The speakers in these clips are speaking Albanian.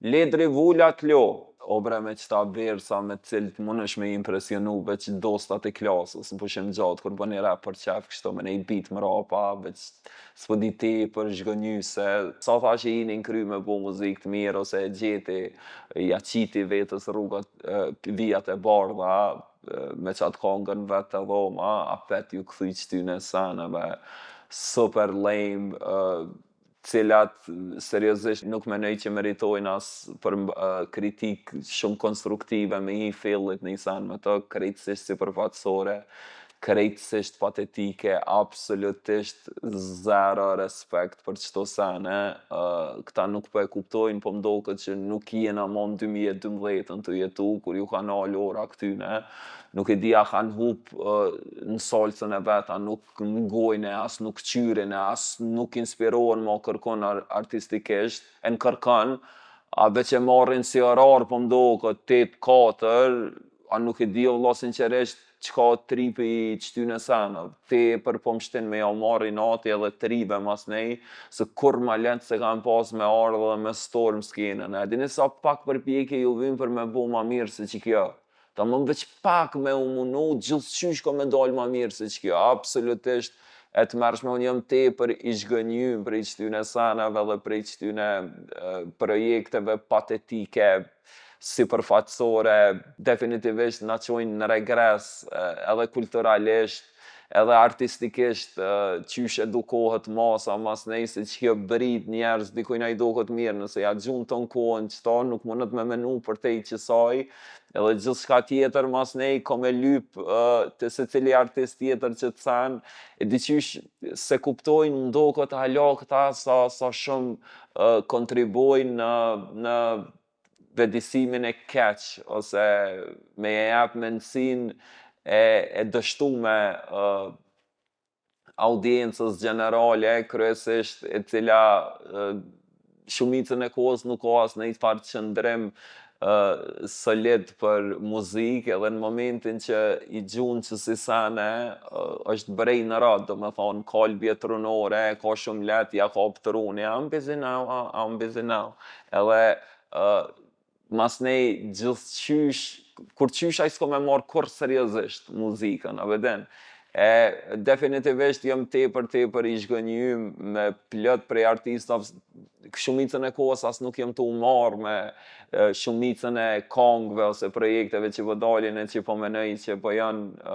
Ledri vula t'lo, o bre me qita versa me cilët munësh me impresionu veç dostat e klasës, më pushim gjatë kur bëni rap për qef kështu me nej beat mrapa, veç s'po di tepër zhgënjyse, sa thash i jini kry me bo muzikë t'mirë ose e gjeti, ja qiti vetës rrugat, vijat e bardha, me qatë kongën vetë e dhoma, apet ju kthy qtyne seneve, super lame, cilat seriozisht nuk menoj që meritojnë as për kritikë shumë konstruktive me i fillit një sen me të krejtësisht sipërfaqësore, krejtësisht patetike, absolutisht zero respekt për çdo sene. Këta nuk po e kuptojnë, po m'doket që nuk jena mo në 2012 të jetu, kur ju kanë alo ora këtyne. Nuk e di a kanë hup në salsën e vet, a nuk në gojën e as nuk qyrin e as nuk inspirohen mo kërkon artistikisht, e në kërkon, a veç e marrin si orar po m'doket 8-4, a nuk e di o vlla sinqerisht çka tripi i qtyne seneve. Tepër po m'shtin me ja marr inati edhe tribe mas nej, se kur ma lent se kam pas me ardh dhe me storm skenën. E dini sa pak përpjekje ju vyn për me bo ma mirë se që kjo. Tamam veç pak me u munu, gjithçysh ka me dal ma mirë se që kjo. Absolutisht e t'merrshme, unë jam tepër i zhgënjym prej qtyne seneve dhe prej qtyne projekteve patetike, sipërfaqësore, definitivisht na çojnë në regres, edhe kulturalisht, edhe artistikisht, qysh edukohet masa mas nej se që kjo brit njerëz, dikujna i dohet mirë, nëse ja gjun ton kohën qëta, nuk mundet me menu për te i qësaj, edhe gjithçka tjetër mas nej ko me lyp të secili artist tjetër që të sen, e di qysh se kuptojnë m'doket hala këta sa shumë kontribojnë në vetëdijsimin e keq, ose me e jap mendsinë e dështume audiencës gjenerale, kryesisht e cila shumicën e kohës nuk ka as njëfar qëndrim solid për muzikë, edhe në momentin që i gjun që si sene, është brej në rad, do me thonë, kalbje trunore, ka shumë let, ja kap truni, I'm busy now, I'm busy now. Edhe mas nej gjithçysh, kur qysh ai s'ka me marr kurrë seriozisht muzikën, a vedin? Definitivisht jam tepër i zhgënjym me plot prej artistave, shumicën e kohës as nuk jam tu marr me shumicën e kongve ose projekteve që po dalin e që po menoj që po janë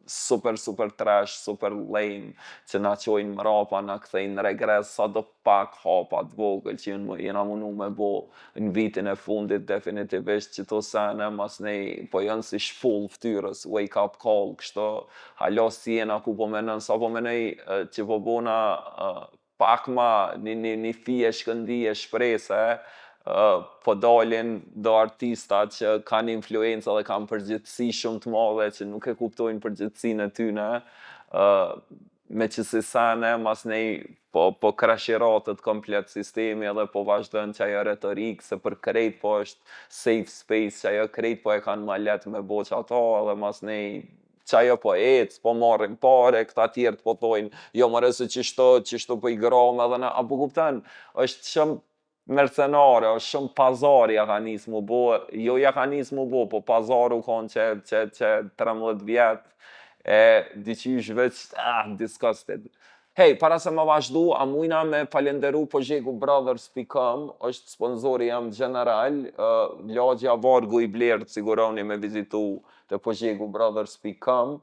super trash, super lame, që na qojnë mrapa, na kthejnë në regres, sado pak hapa t'vogël që jena munu me bo në vitin e fundit, definitivisht që to sene mas nej po janë si shpull ftyrës, wake up call, kështu, hala si jena ku po menën, sa po menoj që po bona pak ma një fije shkëndije shprese, po dalin do artista që kanë influencë dhe kanë përgjithësi shumë të madhe që nuk e kuptojnë përgjithësinë e tyne, me që si sene, mas nej po krashiratet komplet sistemi edhe po vazhdojnë që ajo retorikë, se për krejt po është safe space, që ajo krejt po e kanë ma let me bo që ato, edhe mas nej që ajo po ecë, po marrin pare, këta tjertë po thojnë, jo mëre se qishto po i gram edhe në, apo kupten, është shumë mercenare, është shumë pazari ja ka nis mu bo, jo ja ka nis mu bo, po pazaru konë që 13 vjetë, e diqysh veç, disgusted. Hej, para se ma vazhdu, a mujna me falenderu Pojegubrothers.com, është sponsori jam general, lagja Vargu i Blerët siguroni me vizitu të Pojegubrothers.com,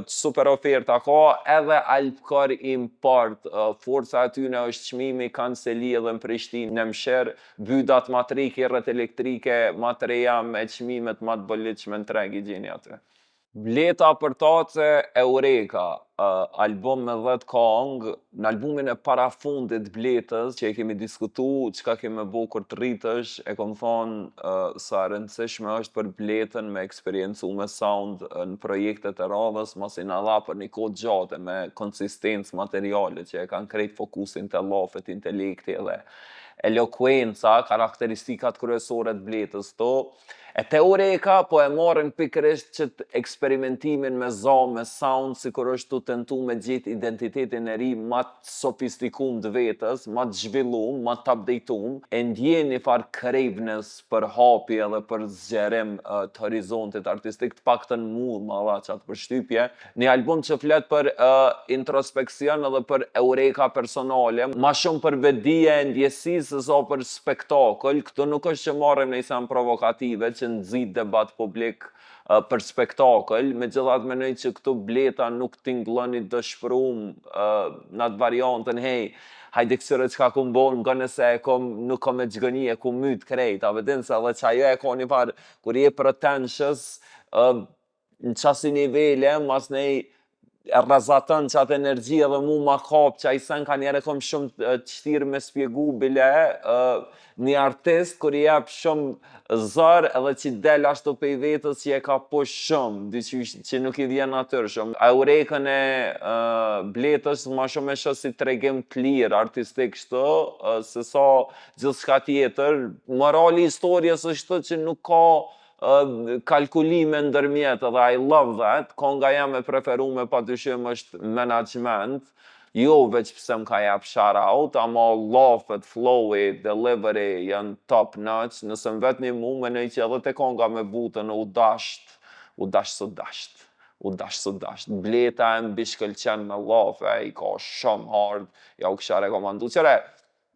super oferta ka, edhe Alpkar Import, forca atyne është çmimi kanceli edhe në Prishtinë, në Msher, bydat matrike, rrët elektrike, matreja me çmimet ma të bolliqme në treg i gjeni aty. Vleta për tace Eureka, album me 10 kongë, në albumin e parafundit Bletës, që e kemi diskutu, çka kemi bo kur të rritësh, e kom thonë sa rëndësishme është për Bletën me eksperiencu me sound në projektet e radhës, mos i na dha për një kohë gjate me konsistencë materiale që e kanë krejt fokusin të lafet, intelekti elokuenca, karakteristikat kryesore të Bletës to. E teorika po e marrin pikërisht që eksperimentimin me me sound, si kur është tu tentu me gjetë identitetin e ri ma të sofistikum të vetës, ma të zhvillum, ma të updateum, e ndjen një farë craveness për hapi edhe për zgjerim të horizontit artistik, të paktën mu ma dha qatë përshtypje. Një album që flet për introspeksion edhe për eureka personale, ma shumë për vedije e ndjesisë se sa për spektakël. Këtu nuk është që marrim në isam provokative, që nëzit debat publik për spektakël, megjithatë mendoj që këtu Bleta nuk tingëllon i dëshpërum në atë variantën, hej, hajde kësire qka ku bon, nga nëse nuk kom e gjgëni, e ku mytë krejt, a vedin se edhe që ajo e ka një farë, kur je pretentious, në qasi nivele, mas nej e rrazatën që atë energji edhe mu ma kap që a i sen ka njere kom shumë qëtirë me spjegu bile një artist kër i jep shumë zër edhe që del ashtu pej vetës që e ka push shumë, që nuk i vjen natyrë shumë. Eurekën e Bletës ma shumë e shë si tregim të lirë artistik shto, se sa gjithë shka tjetër. Morali historiës është që nuk ka kalkulime ndërmjet edhe I love that, konga jam e preferume pa dyshim është management, jo veç pse më ka jap shout out, ama lafet, flowi, delivery janë top notch, nëse më vetë një mu, menoj që edhe te konga me butën u dasht së dasht. Bleta e mbi shkëlqen me lafe, i ka shumë hard, ja u kësha rekomandu. Qëre,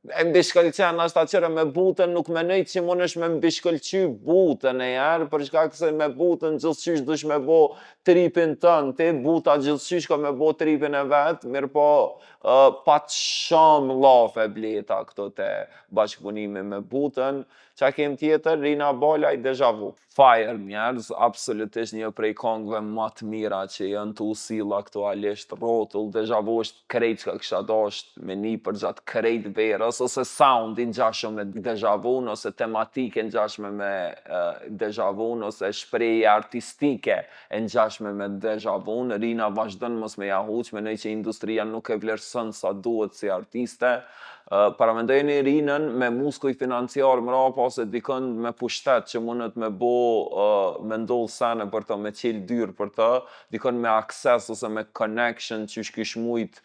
e mbi shkëlqen është ta qëre me butën, nuk menoj që mund është me mbi shkëlqy butën e jarë, për shkak se me butën gjithçysh dush me bo tripin tënë, ti buta gjithçysh ka me bo tripin e vetë, mirë po pat shumë lafe Bleta këto te bashkëpunimi me butën. Qa kem tjetër, Rina Balaj, Deja Vu. Fire, njerëz, absolutisht një prej kongve më të mira që janë të usilla aktualisht, rotull, Deja Vu është krejt që kësha dasht me një për gjatë krejt verës, ose sound i ngjashëm me Deja Vu, ose tematike ngjashme me Deja Vu, ose shprehje artistike e ngjashme me Deja Vu. Rina vazhdon mos me ja huq, menoj që industria nuk e vlerëson sa duhet si artiste. Paramendojni Rinën me muskuj financiar mrapa ose dikën me pushtet që mundet me me ndoll sene për të, me qel dyrë për të, dikën me akses ose me connection që shkish mujt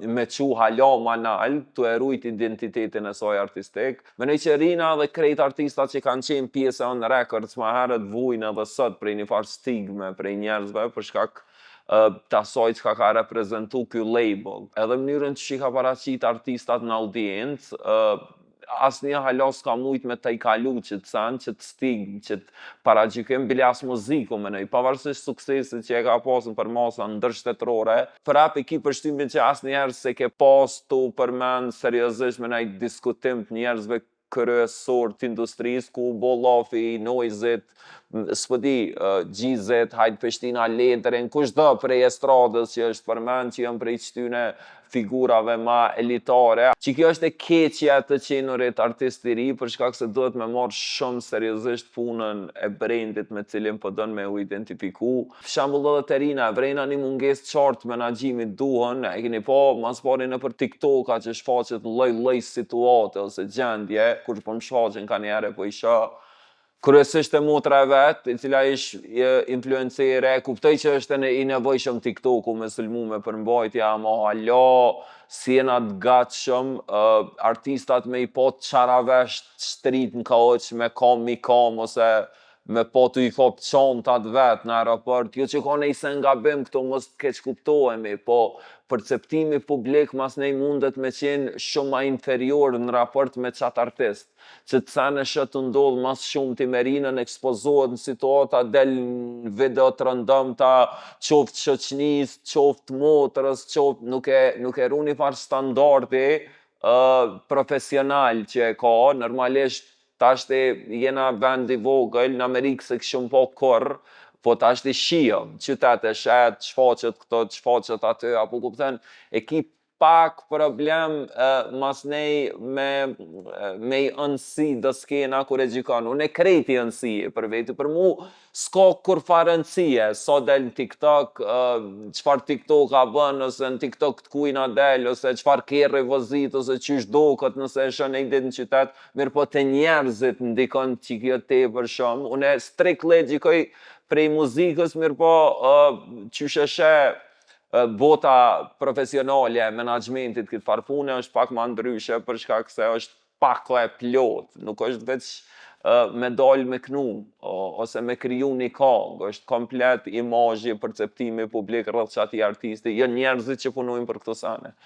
me qu hala manal, të erujt identitetin e saj artistik. Menoj që Rina dhe krejt artistat që kanë qenë pjesë on records ma herët vujnë edhe sot prej një farë stigme prej njerëzve për shkak të asaj që ka reprezentu ky label. Edhe mënyrën që ka paraqit artistat në audiencë, asnjë hala s'ka mujt me të i kalu që të sen, që të stigmë, që të paragjykim, bile as muziku menoj, pavarësisht suksesit që e ka pasën për masa ndërshtetërore, prap e ki përshtypjen që asnjëherë se ke pas tu përmend seriozisht me një diskutim të njerëzve kryesor të industrisë, ku bo lafi, noizit, s'pëdi, gjizit, hajt Peshtina Letrin, kushdo prej estradës që është përmend, që janë prej qëtyne figurave ma elitare. Që kjo është e keqja të qenurit artist i ri, për shkak se duhet me marrë shumë seriozisht punën e brandit me cilin po don me u identifiku. Për shembull edhe te Rina, vrejna një mungesë qartë menaxhimit duhen, e keni po, mas pari nëpër TikToka që shfaqet lloj situate ose gjendje, kur po më shfaqen kanjere po i shoh. Kryesisht e motra e vetë, i cila ish influencere, kuptoj që është i nevojshëm TikToku me sulmu me përmbajtja, ama hala, si jena të gatshëm, artistat me i pot qaravesht shtrit në kaoq, me kam, ose me po të i kop çantat vetë në aeroport, jo që ka nej se ngabim këto mos të keq kuptohemi, po perceptimi publik mas nej mundet me qenë shumë ma inferior në raport me qatë artist, që të sene shë të ndodhë mas shumë të Merinën ekspozohet në situata, del në video të rëndëmta, qoftë shoqnis, qoftë motrës, qoftë nuk e ru një farë standardi profesional që e ka, normalisht tashti jena vend i vogël, në Amerikë se këshëm po korë, po tashti shijëm, qytet e shet, shfaqet këto, shfaqet aty, apo kupten, e ki pak problem mas nej me i ëndësi do skena kur e gjikon. Unë e krejt i ëndësi për veti, për mu s'ka kur fa rëndësie, sa del TikTok, çfarë TikTok a bën, ose në TikTok të kujna del, ose çfarë kerri vozit, ose qysh doket nëse e shon e dit në qytet, mirë po te njerëzit ndikon që kjo tepër shumë. Unë strikt gjikoj prej muzikës, mirë po qysh e sheh bota profesionale e menaxhmentit këtë farë pune është pak ma ndryshe për shkak se është pak e plot, nuk është veç me dal me knu ose me kriju një këngë, është komplet imazhi, perceptimi publik rreth çatij artisti, jo njerëzit që punojnë për këto sene.